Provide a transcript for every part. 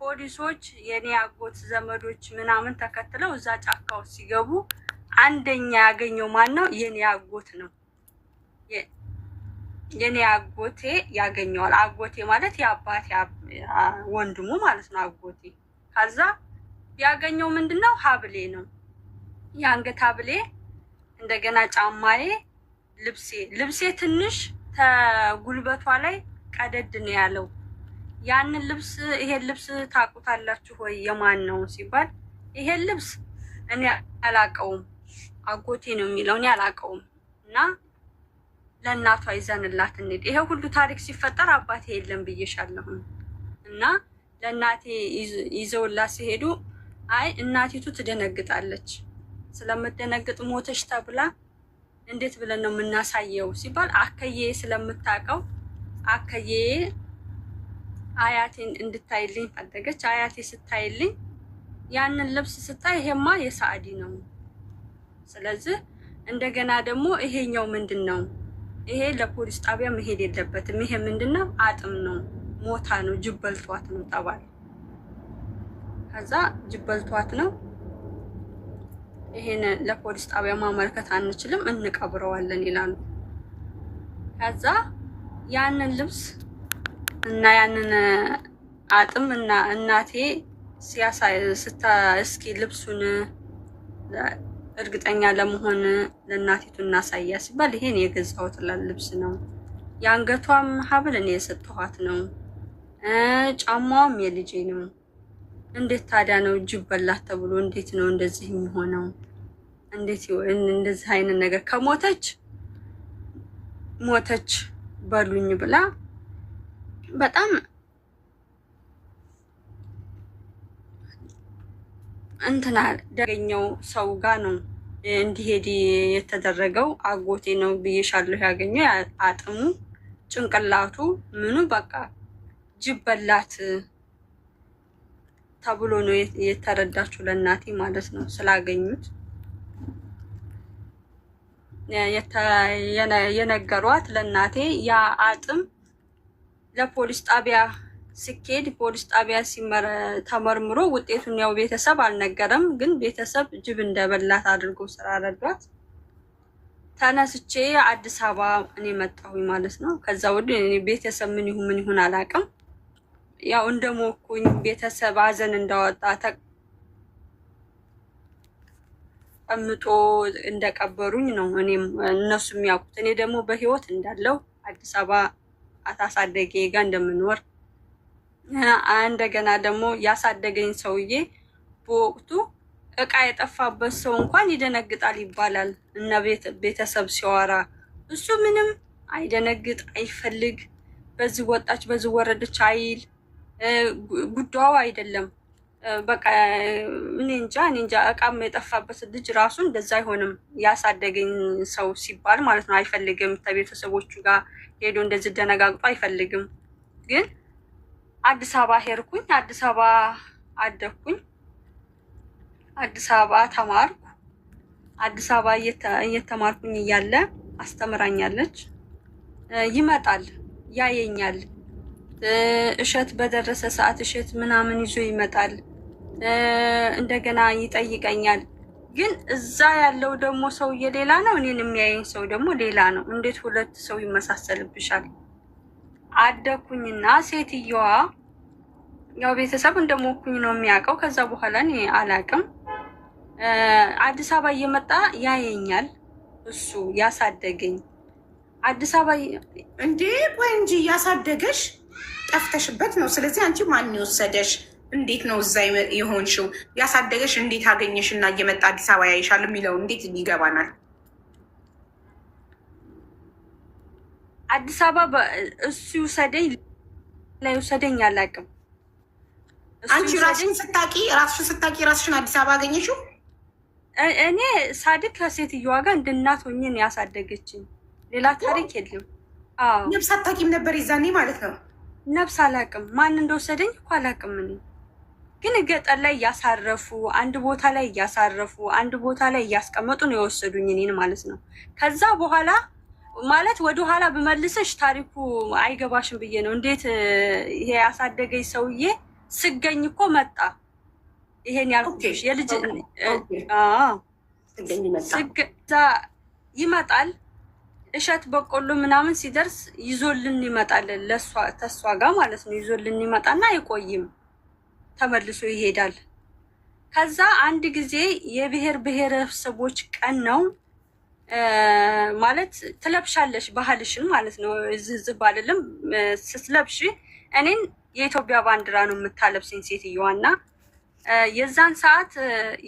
ፖሊሶች የኔ አጎት ዘመዶች ምናምን ተከትለው እዛ ጫካው ሲገቡ አንደኛ ያገኘው ማን ነው? የኔ አጎት ነው። የኔ አጎቴ ያገኘዋል። አጎቴ ማለት የአባቴ ወንድሙ ማለት ነው አጎቴ። ከዛ ያገኘው ምንድነው? ሀብሌ ነው፣ የአንገት ሀብሌ፣ እንደገና ጫማዬ፣ ልብሴ ትንሽ ተጉልበቷ ላይ ቀደድ ነው ያለው። ያንን ልብስ ይሄን ልብስ ታውቁታላችሁ ወይ የማን ነው ሲባል ይሄን ልብስ እኔ አላውቀውም አጎቴ ነው የሚለው፣ እኔ አላውቀውም። እና ለእናቷ ይዘንላት እንሂድ። ይሄ ሁሉ ታሪክ ሲፈጠር አባቴ የለም ብዬሻለሁ። እና ለእናቴ ይዘውላት ሲሄዱ አይ እናቲቱ ትደነግጣለች፣ ስለምትደነግጥ ሞተች ተብላ እንዴት ብለን ነው የምናሳየው ሲባል አከዬ ስለምታውቀው አከዬ አያቴን እንድታይልኝ ፈለገች። አያቴ ስታይልኝ ያንን ልብስ ስታይ ይሄማ የሳዕዲ ነው። ስለዚህ እንደገና ደግሞ ይሄኛው ምንድን ነው? ይሄ ለፖሊስ ጣቢያ መሄድ የለበትም። ይሄ ምንድን ነው? አጥም ነው፣ ሞታ ነው፣ ጅብ በልቷት ነው ተባለ። ከዛ ጅብ በልቷት ነው፣ ይሄን ለፖሊስ ጣቢያ ማመልከት አንችልም፣ እንቀብረዋለን ይላሉ። ከዛ ያንን ልብስ እና ያንን አጥም እና እናቴ እስኪ ልብሱን እርግጠኛ ለመሆን ለእናቲቱ እናሳያ ሲባል ይሄን የገዛሁት ልብስ ነው፣ የአንገቷም ሀብል እኔ የሰጠኋት ነው፣ ጫማዋም የልጄ ነው። እንዴት ታዲያ ነው ጅብ በላት ተብሎ እንዴት ነው እንደዚህ የሚሆነው? እንዴት እንደዚህ አይነት ነገር ከሞተች ሞተች በሉኝ ብላ በጣም እንትና ያገኘው ሰው ጋር ነው እንዲሄድ የተደረገው። አጎቴ ነው ብዬሻለሁ ያገኘው። አጥሙ ጭንቅላቱ ምኑ በቃ ጅብ በላት ተብሎ ነው የተረዳችው ለእናቴ ማለት ነው። ስላገኙት የነገሯት ለእናቴ ያ አጥም ለፖሊስ ጣቢያ ሲኬድ ፖሊስ ጣቢያ ተመርምሮ ውጤቱን ያው ቤተሰብ አልነገረም፣ ግን ቤተሰብ ጅብ እንደበላት አድርጎ ስላረዷት ተነስቼ አዲስ አበባ እኔ መጣሁኝ ማለት ነው። ከዛ ወዲህ እኔ ቤተሰብ ምን ይሁን አላውቅም። ያው እንደሞኩኝ ቤተሰብ አዘን እንዳወጣ ተቀምጦ እንደቀበሩኝ ነው እኔም እነሱ የሚያውቁት። እኔ ደግሞ በህይወት እንዳለው አዲስ አበባ አታሳደጌ ጋር እንደምኖር እንደገና ደግሞ ያሳደገኝ ሰውዬ በወቅቱ እቃ የጠፋበት ሰው እንኳን ይደነግጣል ይባላል እና ቤተሰብ ሲያወራ እሱ ምንም አይደነግጥ አይፈልግ፣ በዚህ ወጣች በዚህ ወረደች አይል። ጉዳዩ አይደለም በቃ እኔ እንጃ እቃም የጠፋበት ልጅ ራሱ እንደዛ አይሆንም። ያሳደገኝ ሰው ሲባል ማለት ነው አይፈልግም። ከቤተሰቦቹ ጋር ሄዶ እንደዚህ ደነጋግጦ አይፈልግም። ግን አዲስ አበባ ሄድኩኝ፣ አዲስ አበባ አደግኩኝ፣ አዲስ አበባ ተማርኩ። አዲስ አበባ እየተማርኩኝ እያለ አስተምራኛለች። ይመጣል፣ ያየኛል። እሸት በደረሰ ሰዓት እሸት ምናምን ይዞ ይመጣል። እንደገና ይጠይቀኛል። ግን እዛ ያለው ደግሞ ሰውዬ ሌላ ነው፣ እኔን የሚያየኝ ሰው ደግሞ ሌላ ነው። እንዴት ሁለት ሰው ይመሳሰልብሻል? አደኩኝና ሴትየዋ ያው ቤተሰብ እንደሞኩኝ ነው የሚያውቀው። ከዛ በኋላ እኔ አላውቅም። አዲስ አበባ እየመጣ ያየኛል። እሱ ያሳደገኝ አዲስ አበባ እንዴ? ቆይ እንጂ ያሳደገሽ ጠፍተሽበት ነው። ስለዚህ አንቺ ማን የወሰደሽ? እንዴት ነው እዛ የሆንሽው? ያሳደገሽ እንዴት አገኘሽ? እና እየመጣ አዲስ አበባ ያይሻል የሚለው እንዴት ይገባናል? አዲስ አበባ እሱ ይውሰደኝ ላይ ውሰደኝ አላውቅም። አንቺ ራስሽን ስታቂ ራስሽን አዲስ አበባ አገኘሽው? እኔ ሳድግ ከሴትዮዋ ጋር እንደ እናት ሆኜ ነው ያሳደገችኝ። ሌላ ታሪክ የለም። አዎ ነፍስ አታውቂም ነበር የዛኔ ማለት ነው? ነፍስ አላውቅም። ማን እንደወሰደኝ እኮ አላውቅም። እኔ ግን ገጠር ላይ እያሳረፉ አንድ ቦታ ላይ እያሳረፉ አንድ ቦታ ላይ እያስቀመጡ ነው የወሰዱኝ እኔን ማለት ነው። ከዛ በኋላ ማለት ወደኋላ ብመልሰሽ ታሪኩ አይገባሽም ብዬ ነው። እንዴት ይሄ ያሳደገኝ ሰውዬ ስገኝ እኮ መጣ። ይሄን ያልኩሽ የልጅ ይመጣል። እሸት በቆሎ ምናምን ሲደርስ ይዞልን ይመጣል። ተሷ ጋር ማለት ነው። ይዞልን ይመጣና አይቆይም፣ ተመልሶ ይሄዳል። ከዛ አንድ ጊዜ የብሔር ብሔረሰቦች ቀን ነው ማለት ትለብሻለሽ ባህልሽን ማለት ነው። ዝዝብ አይደለም ስትለብሽ እኔን የኢትዮጵያ ባንዲራ ነው የምታለብሰኝ ሴትዮዋና የዛን ሰዓት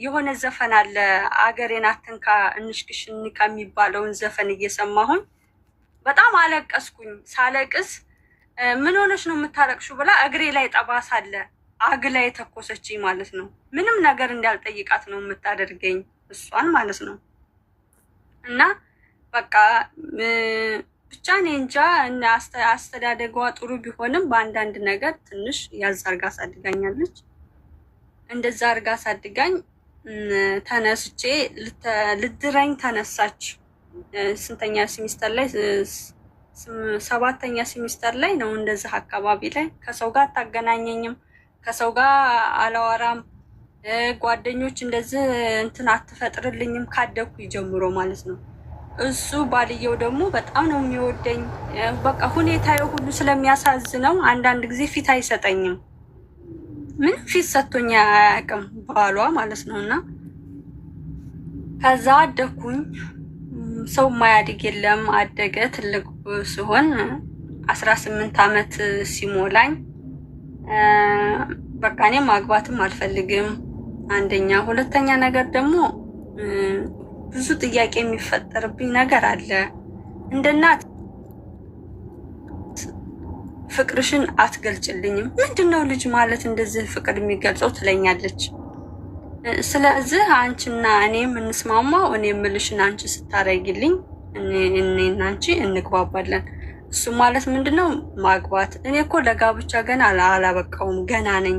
የሆነ ዘፈን አለ አገሬን አትንካ እንሽክሽን ከሚባለውን ዘፈን እየሰማሁኝ በጣም አለቀስኩኝ። ሳለቅስ ምን ሆነሽ ነው የምታለቅሹ ብላ እግሬ ላይ ጠባሳ አለ አግላ የተኮሰችኝ ማለት ነው። ምንም ነገር እንዳልጠይቃት ነው የምታደርገኝ እሷን ማለት ነው። እና በቃ ብቻ እኔ እንጃ አስተዳደጓ ጥሩ ቢሆንም በአንዳንድ ነገር ትንሽ ያዝ አድርጋ አሳድጋኛለች። እንደዛ አድርጋ አሳድጋኝ ተነስቼ ልድረኝ ተነሳች። ስንተኛ ሴሚስተር ላይ 7ኛ ሴሚስተር ላይ ነው። እንደዛ አካባቢ ላይ ከሰው ጋር አታገናኘኝም፣ ከሰው ጋር አላወራም፣ ጓደኞች እንደዚህ እንትን አትፈጥርልኝም ካደኩ ጀምሮ ማለት ነው። እሱ ባልየው ደግሞ በጣም ነው የሚወደኝ። በቃ ሁኔታዬ ሁሉ ስለሚያሳዝነው አንዳንድ ጊዜ ፊት አይሰጠኝም። ምን ፊት ሰጥቶኝ አያውቅም ባሏ ማለት ነው። እና ከዛ አደኩኝ። ሰው ማያድግ የለም አደገ። ትልቅ ሲሆን 18 ዓመት ሲሞላኝ በቃ እኔ ማግባትም አልፈልግም አንደኛ። ሁለተኛ ነገር ደግሞ ብዙ ጥያቄ የሚፈጠርብኝ ነገር አለ። እንደ እናት ፍቅርሽን አትገልጭልኝም። ምንድነው ልጅ ማለት እንደዚህ ፍቅር የሚገልጸው ትለኛለች። ስለዚህ አንቺና እኔ የምንስማማው እኔ የምልሽን አንቺ ስታረጊልኝ እኔና አንቺ እንግባባለን። እሱ ማለት ምንድነው ማግባት። እኔ እኮ ለጋብቻ ገና አላበቃውም፣ ገና ነኝ።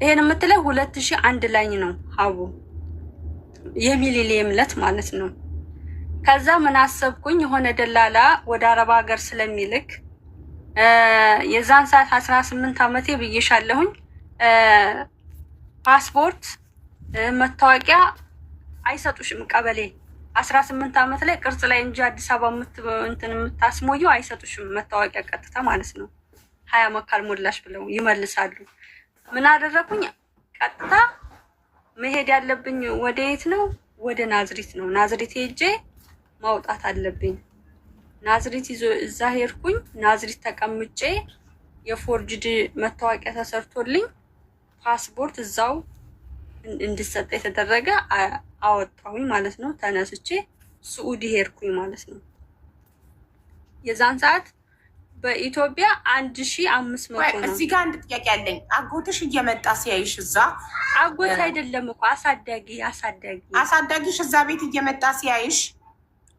ይሄን የምትለው 2001 ላይ ነው ሀቡ የሚሊኒየም ዕለት ማለት ነው። ከዛ ምን አሰብኩኝ፣ የሆነ ደላላ ወደ አረብ ሀገር ስለሚልክ የዛን ሰዓት 18 ዓመቴ ብዬሻለሁኝ። ፓስፖርት መታወቂያ አይሰጡሽም። ቀበሌ 18 ዓመት ላይ ቅርጽ ላይ እንጂ አዲስ አበባ የምታስሞየው አይሰጡሽም መታወቂያ ቀጥታ ማለት ነው። 20 ዓመት ካልሞላሽ ብለው ይመልሳሉ። ምን አደረኩኝ? ቀጥታ መሄድ ያለብኝ ወደ የት ነው? ወደ ናዝሪት ነው። ናዝሪት ሄጄ ማውጣት አለብኝ። ናዝሪት ይዞ እዛ ሄድኩኝ። ናዝሪት ተቀምጬ የፎርጅድ መታወቂያ ተሰርቶልኝ ፓስፖርት እዛው እንድሰጥ የተደረገ አወጣሁኝ ማለት ነው። ተነስቼ ስዑዲ ሄድኩኝ ማለት ነው። የዛን ሰዓት በኢትዮጵያ 1500 ነው። እዚህ ጋር አንድ ጥያቄ አለኝ። አጎትሽ እየመጣ ሲያይሽ እዛ አጎት አይደለም እኮ አሳዳጊሽ እዛ ቤት እየመጣ ሲያይሽ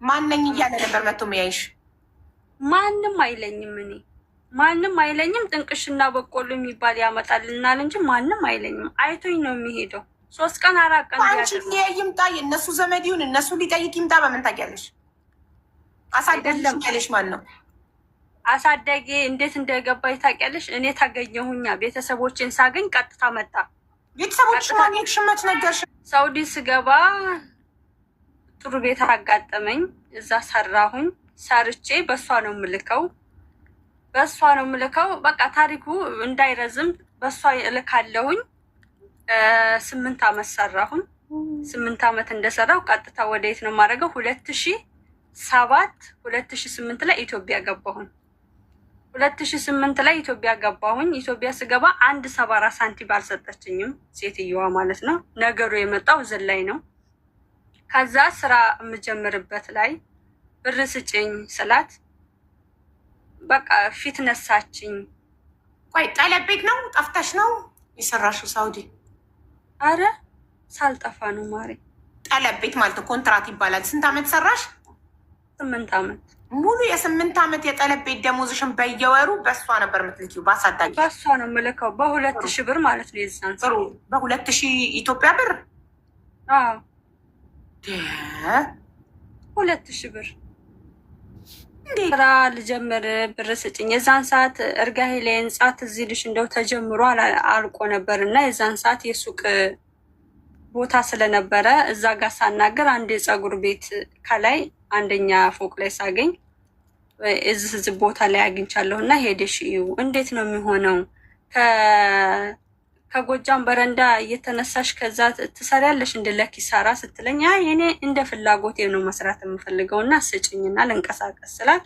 ማነኝ እያለ ነበር መጥቶ የሚያይሽ? ማንም አይለኝም። እኔ ማንም አይለኝም። ጥንቅሽና በቆሎ የሚባል ያመጣልናል እንጂ ማንም አይለኝም። አይቶኝ ነው የሚሄደው። 3 ቀን 4 ቀን አንቺ ይምጣ፣ የእነሱ ዘመድ ይሁን እነሱ ሊጠይቅ ይምጣ። በምን ታውቂያለሽ? አሳዳጊሽ ያለሽ ማን ነው? አሳዳጊ እንዴት እንደገባኝ ታውቂያለሽ? እኔ ታገኘሁኛ ቤተሰቦቼን ሳገኝ ቀጥታ መጣ። ቤተሰቦች ማግኘት ሽመት ነገርሽ። ሳውዲ ስገባ ጥሩ ቤት አጋጠመኝ። እዛ ሰራሁኝ። ሰርቼ በሷ ነው የምልከው። በቃ ታሪኩ እንዳይረዝም በሷ እልካለሁኝ። 8 ዓመት ሰራሁኝ። 8 ዓመት እንደሰራሁ ቀጥታ ወደየት ነው የማደርገው? 2008 ላይ ኢትዮጵያ ገባሁኝ። 2008 ላይ ኢትዮጵያ ገባሁኝ። ኢትዮጵያ ስገባ 1.74 ሳንቲም አልሰጠችኝም ሴትዮዋ ማለት ነው። ነገሩ የመጣው እዚህ ላይ ነው። ከዛ ስራ የምጀምርበት ላይ ብር ስጭኝ ስላት በቃ ፊት ነሳችኝ። ቆይ ጠለብ ቤት ነው ጠፍተሽ ነው የሰራሽው ሳውዲ? አረ ሳልጠፋ ነው ማሬ። ጠለብ ቤት ማለት ኮንትራት ይባላል። ስንት ዓመት ሰራሽ? 8 ዓመት ሙሉ። የ8 ዓመት የጠለብ ቤት ደሞዝሽን በየወሩ በእሷ ነበር የምትልኪው? በአሳዳጊ በእሷ ነው የምልከው። በ2000 ብር ማለት ነው የዛን ጥሩ። በ2000 ኢትዮጵያ ብር? አዎ 2000 ብር ስራ ልጀምር ብር ስጭኝ። የዛን ሰዓት እርጋሄ ላይ ህንጻ ትዝ ይልሽ እንደው ተጀምሮ አልቆ ነበር እና የዛን ሰዓት የሱቅ ቦታ ስለነበረ እዛ ጋር ሳናገር አንድ የፀጉር ቤት ከላይ አንደኛ ፎቅ ላይ ሳገኝ እዚህ ቦታ ላይ አግኝቻለሁ እና ሄደሽ እዩ እንዴት ነው የሚሆነው? ከጎጃም በረንዳ እየተነሳሽ ከዛ ትሰሪያለሽ እንደ ለኪሳራ ስትለኝ አይ እኔ እንደ ፍላጎቴ ነው መስራት የምፈልገው እና ስጭኝና ልንቀሳቀስ ስላት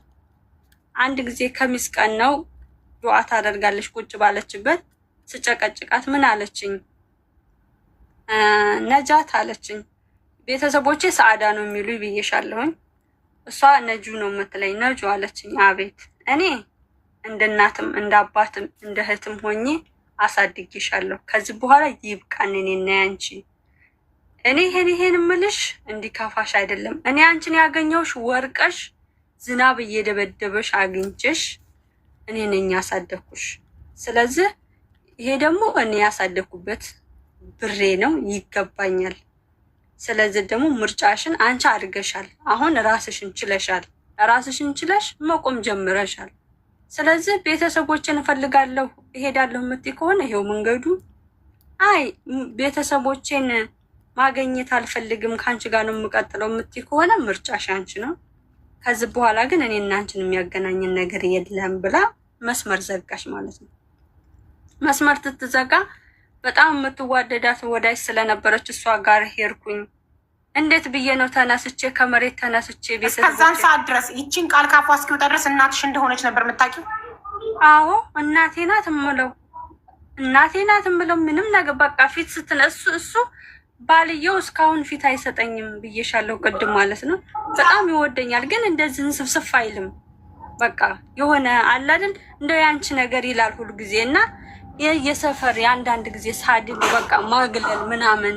አንድ ጊዜ ከሚስ ቀን ነው ዱዓ ታደርጋለች ቁጭ ባለችበት ስጨቀጭቃት ምን አለችኝ? ነጃት አለችኝ። ቤተሰቦቼ ሰዓዳ ነው የሚሉ ብዬሻለሁኝ። እሷ ነጁ ነው የምትለኝ። ነጁ አለችኝ። አቤት። እኔ እንደ እናትም እንደ አባትም እንደ እህትም ሆኜ አሳድጌሻለሁ። ከዚህ በኋላ ይብቃን እኔና ያንቺ። እኔ ይሄን ምልሽ እንዲከፋሽ አይደለም። እኔ አንቺን ያገኘሁሽ ወርቀሽ ዝናብ እየደበደበሽ አግኝቼሽ እኔ ነኝ ያሳደኩሽ። ስለዚህ ይሄ ደግሞ እኔ ያሳደኩበት ብሬ ነው፣ ይገባኛል። ስለዚህ ደግሞ ምርጫሽን አንቺ አድርገሻል። አሁን ራስሽን ችለሻል። ራስሽን ችለሽ መቆም ጀምረሻል። ስለዚህ ቤተሰቦችን እፈልጋለሁ እሄዳለሁ የምትይ ከሆነ ይሄው መንገዱ። አይ ቤተሰቦቼን ማገኘት አልፈልግም ከአንቺ ጋር ነው የምቀጥለው የምትይ ከሆነ ምርጫሽ አንቺ ነው። ከዚህ በኋላ ግን እኔና አንቺን የሚያገናኝን ነገር የለም ብላ መስመር ዘጋሽ ማለት ነው። መስመር ትትዘጋ በጣም የምትዋደዳት ወዳጅ ስለነበረች እሷ ጋር ሄድኩኝ። እንዴት ብዬ ነው ተነስቼ ከመሬት ተነስቼ እስከዛን ሰዓት ድረስ ይቺን ቃል ካፏ እስኪወጣ ድረስ እናትሽ እንደሆነች ነበር የምታውቂው? አዎ እናቴ ናት እምለው እናቴ ናት እምለው ምንም ነገር በቃ ፊት ስትነሱ እሱ ባልየው እስካሁን ፊት አይሰጠኝም ብዬሻለሁ ቅድም ማለት ነው። በጣም ይወደኛል ግን እንደዚህ ስብስፍ አይልም። በቃ የሆነ አለ አይደል እንደው ያንቺ ነገር ይላል ሁሉ ጊዜ እና የሰፈር የአንዳንድ ጊዜ ሳድግ በቃ ማግለል ምናምን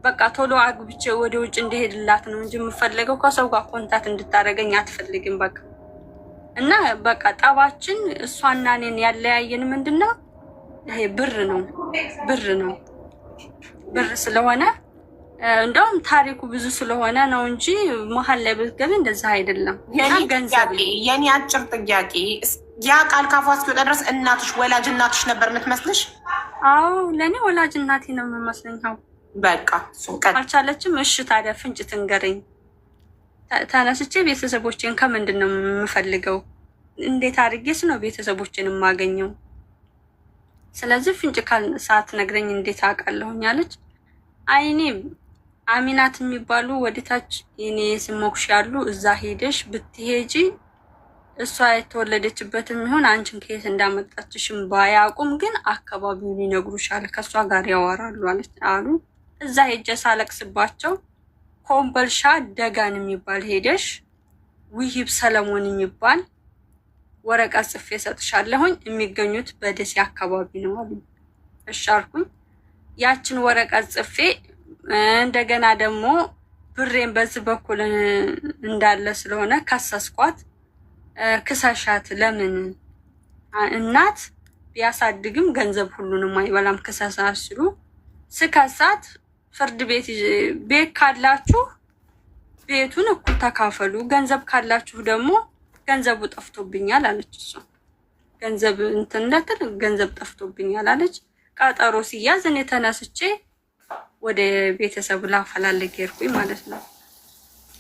በቃ ቶሎ አግብቼ ወደ ውጭ እንዲሄድላት ነው እንጂ የምፈልገው ከሰው ጋር ኮንታት እንድታደርገኝ አትፈልግም። በቃ እና በቃ ጠባችን እሷና እኔን ያለያየን ምንድነው? ይሄ ብር ነው ብር ስለሆነ እንደውም ታሪኩ ብዙ ስለሆነ ነው እንጂ መሀል ላይ ብትገቢ እንደዛ አይደለም። የኔ አጭር ጥያቄ ያ ቃል ካፏ እስኪወጣ ድረስ እናትሽ ወላጅ እናትሽ ነበር የምትመስልሽ? አዎ ለእኔ ወላጅ እናቴ ነው የምመስለኝ። አዎ በቃ አልቻለችም። እሺ ታዲያ ፍንጭ ትንገረኝ። ተነስቼ ቤተሰቦቼን ከምንድን ነው የምፈልገው? እንዴት አድርጌስ ነው ቤተሰቦቼን የማገኘው? ስለዚህ ፍንጭ ሳትነግረኝ እንዴት አውቃለሁኝ አለች። አይኔ አሚናት የሚባሉ ወደታች የኔ ስሞክሽ ያሉ እዛ ሄደሽ ብትሄጂ እሷ የተወለደችበትም ይሁን አንቺን ከየት እንዳመጣችሽም ባያውቁም ግን አካባቢውን ይነግሩሻል፣ ከእሷ ጋር ያወራሉ አሉ። እዛ ሄጀ ሳለቅስባቸው ኮምበልሻ ደጋን የሚባል ሄደሽ ውሂብ ሰለሞን የሚባል ወረቀት ጽፌ ሰጥሻለሁኝ፣ የሚገኙት በደሴ አካባቢ ነው አሉ። እሺ አልኩኝ። ያችን ወረቀት ጽፌ እንደገና ደግሞ ብሬን በዚህ በኩል እንዳለ ስለሆነ ከሰስኳት። ክሰሻት፣ ለምን እናት ቢያሳድግም ገንዘብ ሁሉንም አይበላም ክሰሳት ሲሉ ስከሳት ፍርድ ቤት ካላችሁ ቤቱን እኩል ተካፈሉ፣ ገንዘብ ካላችሁ ደግሞ ገንዘቡ ጠፍቶብኛል አለች። እሷ ገንዘብ እንትነትል ገንዘብ ጠፍቶብኛል አለች። ቀጠሮ ሲያዝ እኔ ተነስቼ ወደ ቤተሰብ ላፈላልግ ሄድኩኝ ማለት ነው።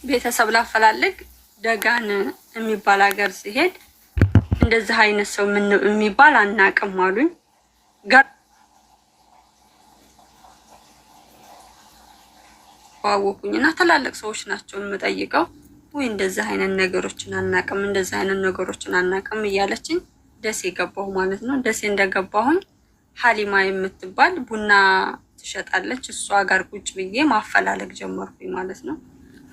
ቤተሰብ ላፈላልግ ደጋን የሚባል ሀገር ሲሄድ እንደዚህ አይነት ሰው ምን የሚባል አናቅም አሉኝ። ዋወቁኝና ትላልቅ ሰዎች ናቸው የምጠይቀው። ወይ እንደዚህ አይነት ነገሮችን አናቅም እያለችኝ ደሴ ገባሁ ማለት ነው። ደሴ እንደገባሁኝ ሀሊማ የምትባል ቡና ትሸጣለች። እሷ ጋር ቁጭ ብዬ ማፈላለግ ጀመርኩኝ ማለት ነው።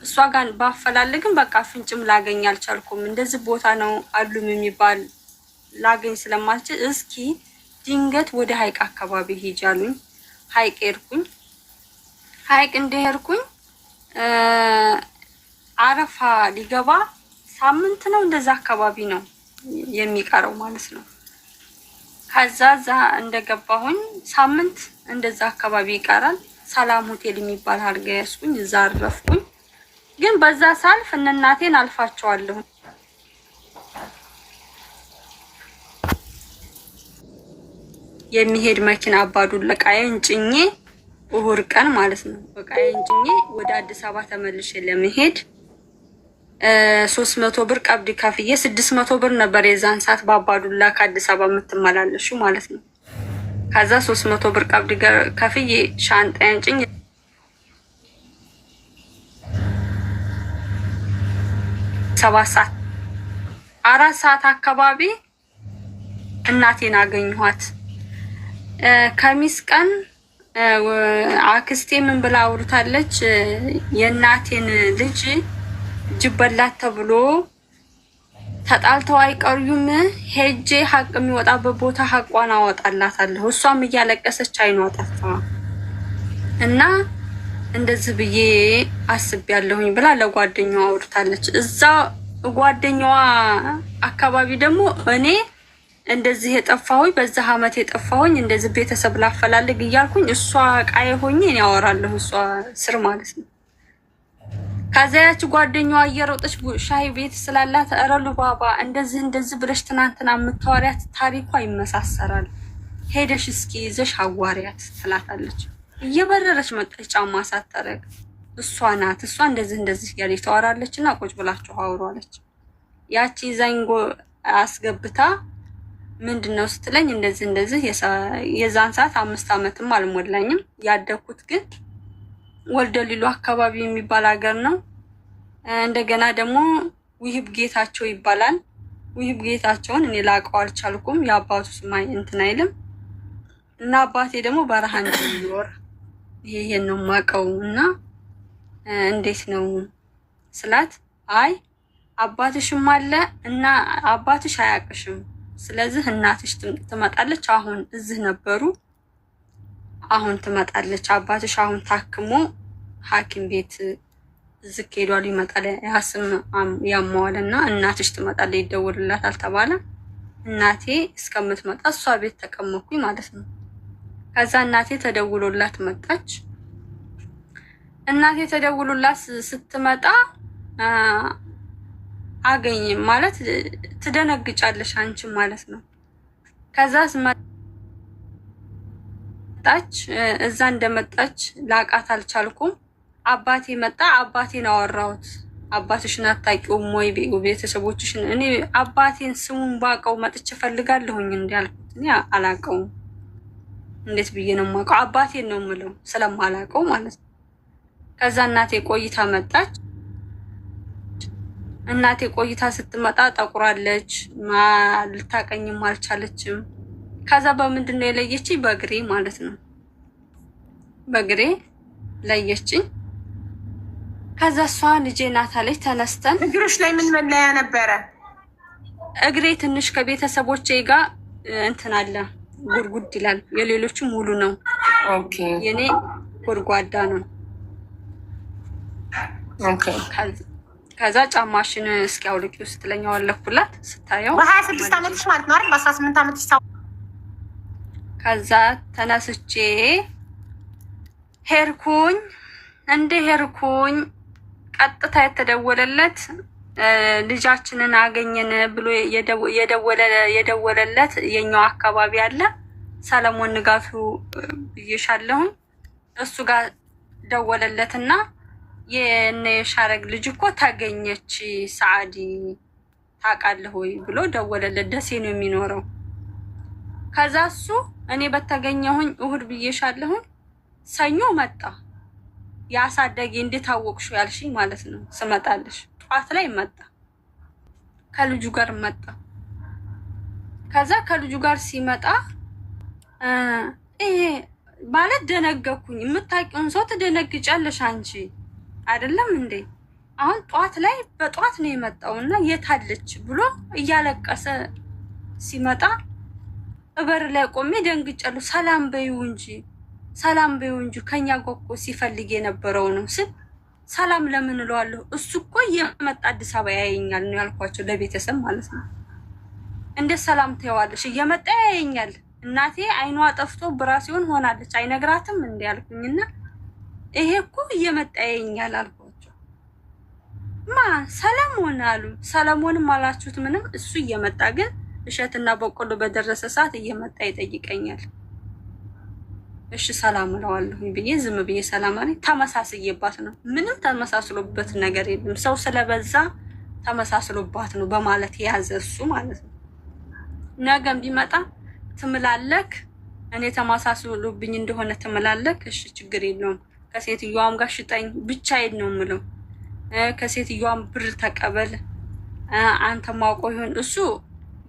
እሷ ጋር ባፈላለግም በቃ ፍንጭም ላገኝ አልቻልኩም። እንደዚህ ቦታ ነው አሉም የሚባል ላገኝ ስለማልችል እስኪ ድንገት ወደ ሀይቅ አካባቢ ሄጃሉኝ። ሀይቅ ሄድኩኝ። ሀይቅ እንደሄድኩኝ አረፋ ሊገባ ሳምንት ነው እንደዛ አካባቢ ነው የሚቀረው ማለት ነው። ከዛ እዛ እንደገባሁኝ ሳምንት እንደዛ አካባቢ ይቀራል። ሰላም ሆቴል የሚባል አልጋ ያስኩኝ፣ እዛ አረፍኩኝ። ግን በዛ ሳልፍ እናቴን አልፋቸዋለሁ። የሚሄድ መኪና አባዱላ እቃዬን ጭኜ እሑድ ቀን ማለት ነው እቃዬን ጭኜ ወደ አዲስ አበባ ተመልሼ ለመሄድ 300 ብር ቀብድ ከፍዬ 600 ብር ነበር የዛን ሰዓት በአባዱላ ከአዲስ አበባ የምትመላለሹ ማለት ነው። ከዛ 300 ብር ቀብድ ከፍዬ ሻንጣዬን ጭኜ 7 ሰዓት 4 ሰዓት አካባቢ እናቴን አገኘኋት። ከሚስ ቀን አክስቴ ምን ብላ አውርታለች? የእናቴን ልጅ ጅበላት ተብሎ ተጣልተው አይቀሩም። ሄጄ ሀቅ የሚወጣበት ቦታ ሀቋን አወጣላታለሁ። እሷም እያለቀሰች አይኗ ጠፋ እና እንደዚህ ብዬ አስቤያለሁኝ ብላ ለጓደኛዋ አውርታለች። እዛ ጓደኛዋ አካባቢ ደግሞ እኔ እንደዚህ የጠፋሁኝ በዛ አመት የጠፋሁኝ እንደዚህ ቤተሰብ ላፈላልግ እያልኩኝ እሷ ቃዬ ሆኜ እኔ አወራለሁ እሷ ስር ማለት ነው። ከዛ ያች ጓደኛዋ እየሮጠች ሻይ ቤት ስላላት ረሉ ባባ እንደዚህ ብለሽ ትናንትና የምታወሪያት ታሪኳ ይመሳሰራል፣ ሄደሽ እስኪ ይዘሽ አዋሪያት ትላታለች። እየበረረች መጣች ጫማ ሳታረግ። እሷ ናት እሷ እንደዚህ እያለች ታወራለች እና ቁጭ ብላችሁ አውሯለች። ያቺ ዛንጎ አስገብታ ምንድነው ስትለኝ እንደዚህ የዛን ሰዓት 5 አመትም አልሞላኝም። ያደኩት ግን ወልደ ሊሉ አካባቢ የሚባል ሀገር ነው። እንደገና ደግሞ ውህብ ጌታቸው ይባላል። ውህብ ጌታቸውን እኔ ላውቀው አልቻልኩም። የአባቱ ስም እንትን አይልም እና አባቴ ደግሞ በረሃ እንደሚኖር ይሄን ነው የማውቀው። እና እንዴት ነው ስላት አይ አባትሽም አለ እና አባትሽ አያውቅሽም፣ ስለዚህ እናትሽ ትመጣለች። አሁን እዚህ ነበሩ፣ አሁን ትመጣለች። አባትሽ አሁን ታክሞ ሐኪም ቤት እዚህ ሄዷል፣ ይመጣል፣ ያስም ያመዋል እና እናትሽ ትመጣለች፣ ይደውልላታል ተባለ። እናቴ እስከምትመጣ እሷ ቤት ተቀመጥኩኝ ማለት ነው። ከዛ እናቴ ተደውሎላት መጣች። እናቴ ተደውሎላት ስትመጣ አገኝ ማለት ትደነግጫለሽ አንቺ ማለት ነው። ከዛ መጣች። እዛ እንደመጣች ላቃት አልቻልኩም። አባቴ መጣ። አባቴን አወራሁት። አባትሽን አታውቂውም ወይ ቤተሰቦችሽን? እኔ አባቴን ስሙን ባውቀው መጥቼ ፈልጋለሁኝ እንዲያልኩት እኔ አላውቀውም። እንዴት ብዬ ነው የማውቀው? አባቴን ነው የምለው ስለማላውቀው ማለት ነው። ከዛ እናቴ ቆይታ መጣች። እናቴ ቆይታ ስትመጣ ጠቁራለች፣ ልታቀኝም አልቻለችም። ከዛ በምንድን ነው የለየችኝ? በእግሬ ማለት ነው። በእግሬ ለየችኝ። ከዛ እሷ ልጄ ናት አለች። ተነስተን እግሮች ላይ ምን መለያ ነበረ? እግሬ ትንሽ ከቤተሰቦቼ ጋር እንትን አለ፣ ጉድጉድ ይላል። የሌሎቹ ሙሉ ነው። ኦኬ፣ የኔ ጎድጓዳ ነው። ኦኬ። ከዛ ጫማሽን እስኪ አውልቂው ስትለኝ አወለኩላት። ስታየው በ26 ዓመትሽ ማለት ነው አይደል? በ18 ዓመትሽ ከዛ ተነስቼ ሄድኩኝ። እንደ ሄድኩኝ ቀጥታ የተደወለለት ልጃችንን አገኘን ብሎ የደወለለት የኛው አካባቢ አለ፣ ሰለሞን ንጋቱ ብዬሻለሁኝ። እሱ ጋር ደወለለትና የነ የሻረግ ልጅ እኮ ታገኘች ሰዓዲ ታውቃለህ ወይ ብሎ ደወለለት። ደሴ ነው የሚኖረው። ከዛ እሱ እኔ በተገኘሁኝ እሑድ ብዬሻለሁኝ፣ ሰኞ መጣ። ያሳደጌ እንድታወቅሽው ያልሽኝ ማለት ነው። ስመጣልሽ ጠዋት ላይ መጣ፣ ከልጁ ጋር መጣ። ከዛ ከልጁ ጋር ሲመጣ ይሄ ማለት ደነገኩኝ። የምታውቂውን ሰው ትደነግጫለሽ አንቺ አይደለም እንዴ? አሁን ጠዋት ላይ በጠዋት ነው የመጣው እና የታለች ብሎ እያለቀሰ ሲመጣ እበር ላይ ቆሜ ደንግጫለሁ። ሰላም በይው እንጂ ከኛ ጋር እኮ ሲፈልግ የነበረው ነው ስል ሰላም ለምን እለዋለሁ? እሱ እኮ እየመጣ አዲስ አበባ ያየኛል ነው ያልኳቸው፣ ለቤተሰብ ማለት ነው። እንዴት ሰላም ትይዋለሽ? እየመጣ ያየኛል። እናቴ አይኗ ጠፍቶ ብራሲዮን ሆናለች፣ አይነግራትም እንዴ ያልኩኝና ይሄ እኮ እየመጣ ያየኛል አልኳቸው። ሰለሞን አሉ። ሰለሞንም አላችሁት ምንም፣ እሱ እየመጣ ግን እሸትና በቆሎ በደረሰ ሰዓት እየመጣ ይጠይቀኛል። እሺ ሰላም እለዋለሁ ብዬ ዝም ብዬ ሰላም አለኝ። ተመሳስዬባት ነው። ምንም ተመሳስሎበት ነገር የለም። ሰው ስለበዛ ተመሳስሎባት ነው በማለት የያዘ እሱ ማለት ነው። ነገም ቢመጣ ትምላለክ፣ እኔ ተመሳስሎብኝ እንደሆነ ትምላለክ። እሺ ችግር የለውም። ከሴትዮዋም ጋር ሽጠኝ ብቻዬን ነው የምለው። ከሴትዮዋም ብር ተቀበል አንተ ማውቀው ይሆን እሱ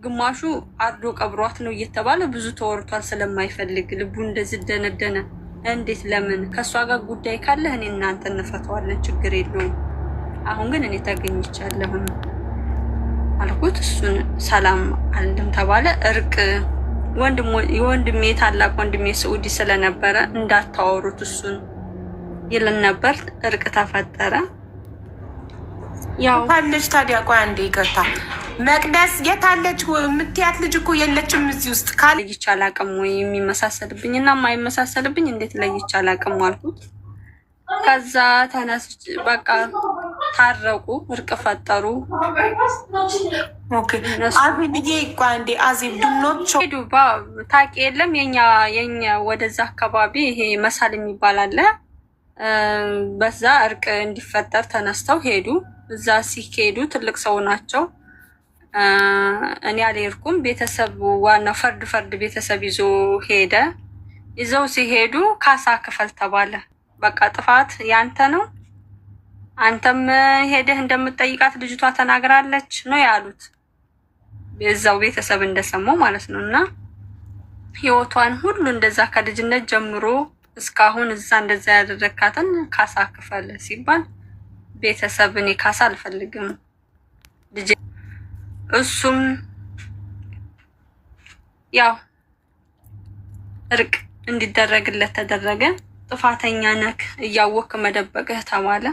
ግማሹ አርዶ ቀብሯት ነው እየተባለ ብዙ ተወርቷል። ስለማይፈልግ ልቡ እንደዚህ ደነደነ። እንዴት ለምን ከእሷ ጋር ጉዳይ ካለህ እኔ እናንተ እንፈተዋለን፣ ችግር የለውም። አሁን ግን እኔ ተገኝቻለሁ አልኩት። እሱን ሰላም አለም ተባለ። እርቅ የወንድሜ ታላቅ ወንድሜ ስዑዲ ስለነበረ እንዳታወሩት እሱን ይልን ነበር። እርቅ ተፈጠረ። ያው ታለች። ታዲያ ቆይ አንዴ ይቅርታ፣ መቅደስ የታለች? የምትያት ልጅ እኮ የለችም እዚህ ውስጥ። ለይቼ አላውቅም ወይ የሚመሳሰልብኝ እና የማይመሳሰልብኝ እንዴት ለይቼ አላውቅም አልኩት። ከዛ ተነስች በቃ ታረቁ፣ እርቅ ፈጠሩ። አብዬ ጓንዴ አዚብ ድኖች ሄዱ። ታውቂ የለም የኛ ወደዛ አካባቢ ይሄ መሳል የሚባል አለ። በዛ እርቅ እንዲፈጠር ተነስተው ሄዱ። እዛ ሲሄዱ ትልቅ ሰው ናቸው። እኔ አልሄድኩም። ቤተሰብ ዋና ፈርድ ቤተሰብ ይዞ ሄደ። ይዘው ሲሄዱ ካሳ ክፈል ተባለ። በቃ ጥፋት ያንተ ነው፣ አንተም ሄደህ እንደምትጠይቃት ልጅቷ ተናግራለች ነው ያሉት። የዛው ቤተሰብ እንደሰማው ማለት ነው። እና ህይወቷን ሁሉ እንደዛ ከልጅነት ጀምሮ እስካሁን እዛ እንደዛ ያደረካትን ካሳ ክፈል ሲባል ቤተሰብ እኔ ካሳ አልፈልግም ልጅ እሱም ያው እርቅ እንዲደረግለት ተደረገ። ጥፋተኛ ነክ እያወክ መደበቅህ ተባለ።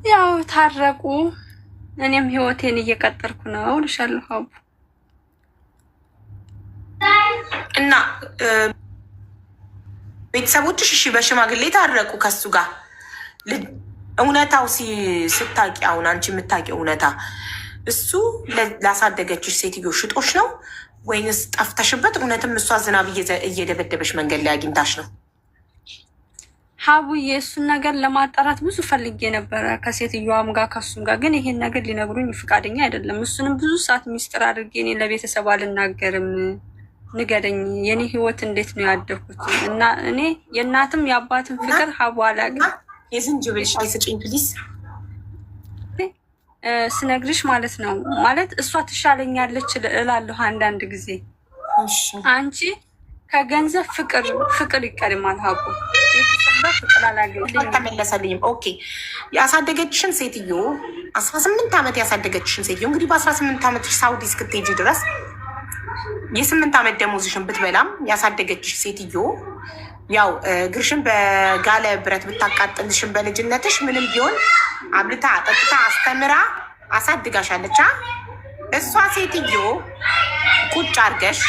ያው ታረቁ። እኔም ህይወቴን እየቀጠልኩ ነው ልሻለሁ አቡ እና ቤተሰቦችሽ እሺ በሽማግሌ ታረቁ ከሱ ጋር። እውነታው ስታቂ አሁን አንቺ የምታውቂው እውነታ እሱ ላሳደገችሽ ሴትዮ ሽጦሽ ነው ወይንስ ጠፍተሽበት እውነትም እሷ ዝናብ እየደበደበሽ መንገድ ላይ አግኝታሽ ነው? ሀቡዬ እሱን ነገር ለማጣራት ብዙ ፈልጌ ነበረ ከሴትዮዋም ጋር ከሱም ጋር፣ ግን ይሄን ነገር ሊነግሩኝ ፈቃደኛ አይደለም። እሱንም ብዙ ሰዓት ሚስጥር አድርጌ እኔ ለቤተሰብ አልናገርም፣ ንገረኝ የኔ ህይወት እንዴት ነው ያደኩት እና እኔ የእናትም የአባትም ፍቅር ሀቡ አላውቅም። የዝንጅብል ሻይ ስጪኝ ፕሊዝ። ስነግርሽ ማለት ነው ማለት እሷ ትሻለኛለች እላለሁ አንዳንድ ጊዜ። አንቺ ከገንዘብ ፍቅር ይቀድማል ሀቡ። ፍቅር አላገኝም። ኦኬ ያሳደገችሽን ሴትዮ 18 ዓመት ያሳደገችሽን ሴትዮ እንግዲህ በ18 ዓመት ሳውዲ እስክትሄጂ ድረስ የ8 ዓመት ደሞዝሽን ብትበላም ያሳደገችሽ ሴትዮ ያው እግርሽን በጋለ ብረት ብታቃጥልሽን በልጅነትሽ ምንም ቢሆን አብልታ ጠጥታ አስተምራ አሳድጋሻለች። እሷ ሴትዮ ቁጭ አርገሽ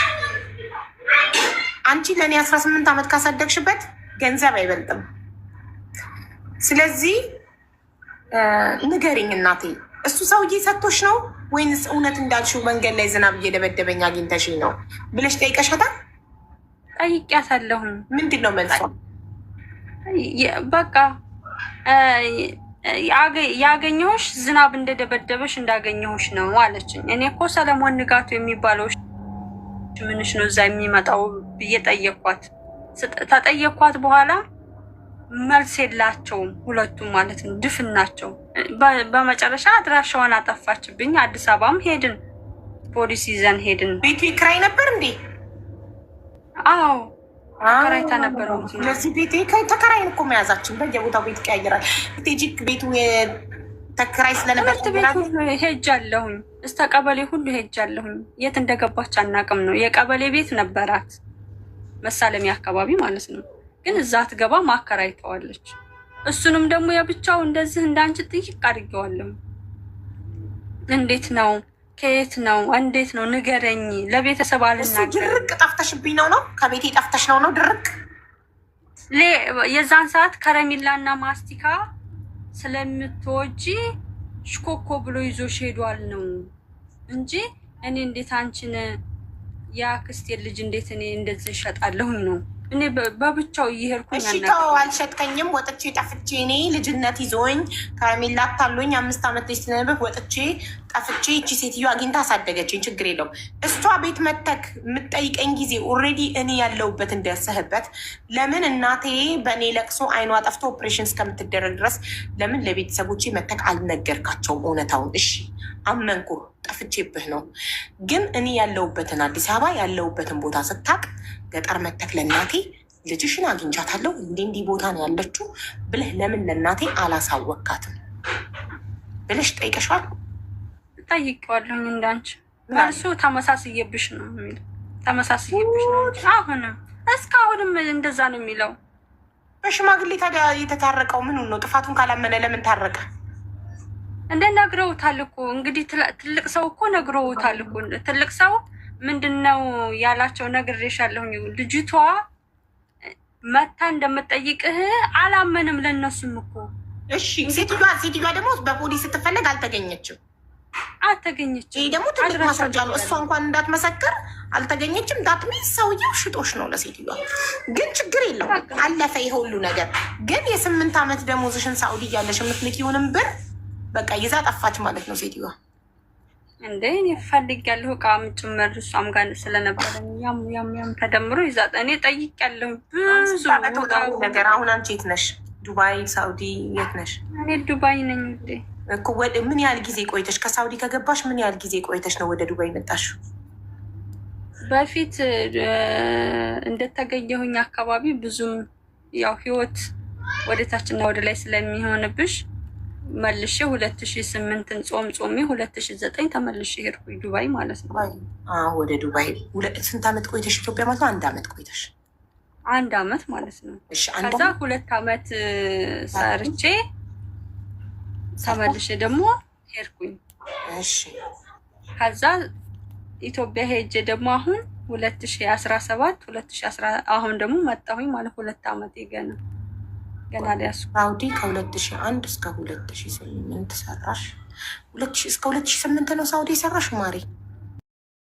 አንቺ ለእኔ 18 ዓመት ካሳደግሽበት ገንዘብ አይበልጥም። ስለዚህ ንገሪኝ እናቴ፣ እሱ ሰውዬ ሰጥቶሽ ነው ወይንስ እውነት እንዳልሽው መንገድ ላይ ዝናብ እየደበደበኝ አግኝተሽኝ ነው ብለሽ ጠይቀሻታል? ጠይቄያታለሁም። ምንድን ነው መልሷ? በቃ ያገኘሁሽ ዝናብ እንደደበደበሽ እንዳገኘሁሽ ነው አለችኝ። እኔ እኮ ሰለሞን ንጋቱ የሚባለው ምንሽ ነው እዛ የሚመጣው ብዬ ጠየኳት። ተጠየኳት በኋላ መልስ የላቸውም ሁለቱም ማለት ነው፣ ድፍን ናቸው። በመጨረሻ አድራሻዋን አጠፋችብኝ። አዲስ አበባም ሄድን፣ ፖሊስ ይዘን ሄድን። ቤቱ ክራይ ነበር እንዴ? አዎ ተከራይታ ነበር። ስለዚህ ቤት ተከራይን እኮ መያዛችን በየቦታው ቤት ይቀያየራል። ቴጂክ ቤቱ ተከራይ ስለነበር ቤቱ ሄጃለሁኝ፣ እስከ ቀበሌ ሁሉ ሄጃለሁኝ። የት እንደገባች አናውቅም ነው። የቀበሌ ቤት ነበራት መሳለሚያ አካባቢ ማለት ነው። ግን እዛ ትገባ ማከራይተዋለች። እሱንም ደግሞ የብቻው እንደዚህ እንዳንቺ ጥይቅ አድርጌዋለሁ። እንዴት ነው ከየት ነው እንዴት ነው ንገረኝ። ለቤተሰብ አልናገርም። ድርቅ ጠፍተሽብኝ ነው ከቤቴ ጠፍተሽ ነው ድርቅ። የዛን ሰዓት ከረሚላና ማስቲካ ስለምትወጂ ሽኮኮ ብሎ ይዞሽ ሄዷል ነው እንጂ እኔ እንዴት አንቺን የአክስቴን ልጅ እንዴት እኔ እንደዚህ እሸጣለሁኝ ነው። እኔ በብቻው እየሄድኩኝ እሺ ተው፣ አልሸጥከኝም። ወጥቼ ጠፍቼ እኔ ልጅነት ይዞኝ ከረሜላ አታሎኝ 5 ዓመት ልጅ ስነብህ ወጥቼ ጠፍቼ እቺ ሴትዮ አግኝታ አሳደገችኝ። ችግር የለውም። እሷ ቤት መተክ የምትጠይቀኝ ጊዜ ኦልሬዲ እኔ ያለሁበት እንደያሰህበት ለምን እናቴ በእኔ ለቅሶ አይኗ ጠፍቶ ኦፕሬሽን እስከምትደረግ ድረስ ለምን ለቤተሰቦቼ መተክ አልነገርካቸውም እውነታውን? እሺ አመንኩ፣ ጠፍቼብህ ነው። ግን እኔ ያለሁበትን አዲስ አበባ ያለሁበትን ቦታ ስታቅ ገጠር መተክ ለእናቴ ልጅሽን አግኝቻታለሁ እንዲህ ቦታ ነው ያለችው ብለህ ለምን ለእናቴ አላሳወቃትም ብለሽ ጠይቀሻል? ጠይቄዋለሁኝ። እንዳንቺ መልሱ ተመሳስዬብሽ ነው የሚለው። ተመሳስዬብሽ ነው እንጂ አሁንም እስካሁንም እንደዛ ነው የሚለው። በሽማግሌ ታዲያ የተታረቀው ምኑን ነው? ጥፋቱን ካላመነ ለምን ታረቀ? እንደ ነግረውታል እኮ እንግዲህ ትልቅ ሰው እኮ ነግረውታል እኮ። ትልቅ ሰው ምንድን ነው ያላቸው? ነግሬሻለሁኝ። ልጅቷ መታ እንደምጠይቅህ አላመንም። ለእነሱም እኮ እሺ። ሴትዮዋ ደግሞ በፖሊስ ስትፈለግ አልተገኘችም። ይህ ደግሞ ትልቅ ማስረጃ ነው። እሷ እንኳን እንዳትመሰክር አልተገኘችም። ዳትሚ ሰውየው ሽጦሽ ነው ለሴትዮዋ። ግን ችግር የለው አለፈ ይሄ ሁሉ ነገር። ግን የ8 ዓመት ደሞዝሽን ሳኡዲ እያለሽ የምትልኪውንም ብር በቃ ይዛ ጠፋች ማለት ነው ሴትዮዋ። እንደ እኔ ፈልጌያለሁ እቃም ጭምር እሷም ጋር ስለነበረ ያም ተደምሮ ይዛ እኔ ጠይቄያለሁ ብዙ ነገር። አሁን አንቺ የት ነሽ? ዱባይ፣ ሳኡዲ የት ነሽ? እኔ ዱባይ ነኝ እኮ። ምን ያህል ጊዜ ቆይተሽ ከሳኡዲ ከገባሽ ምን ያህል ጊዜ ቆይተሽ ነው ወደ ዱባይ መጣሽው? በፊት እንደተገኘሁኝ አካባቢ ብዙም ያው ህይወት ወደታችና ወደ ላይ ስለሚሆንብሽ መልሼ 2008ን ጾሜ 2009 ተመልሼ ሄድኩኝ ዱባይ ማለት ነው። ወደ ዱባይ ስንት ዓመት ቆይተሽ? ኢትዮጵያ ማለት ነው 1 ዓመት ቆይተሽ? 1 ዓመት ማለት ነው። ከዛ 2 ዓመት ሰርቼ ተመልሼ ደግሞ ሄድኩኝ። እሺ ከዛ ኢትዮጵያ ሄጄ ደግሞ አሁን 2017 2010 አሁን ደግሞ መጣሁኝ ማለት 2 ዓመት ገና ሊያስኩ ሳውዲ ከ2001 እስከ 2008 ሰራሽ። እስከ 2008 ነው ሳውዲ ሰራሽ ማሪ?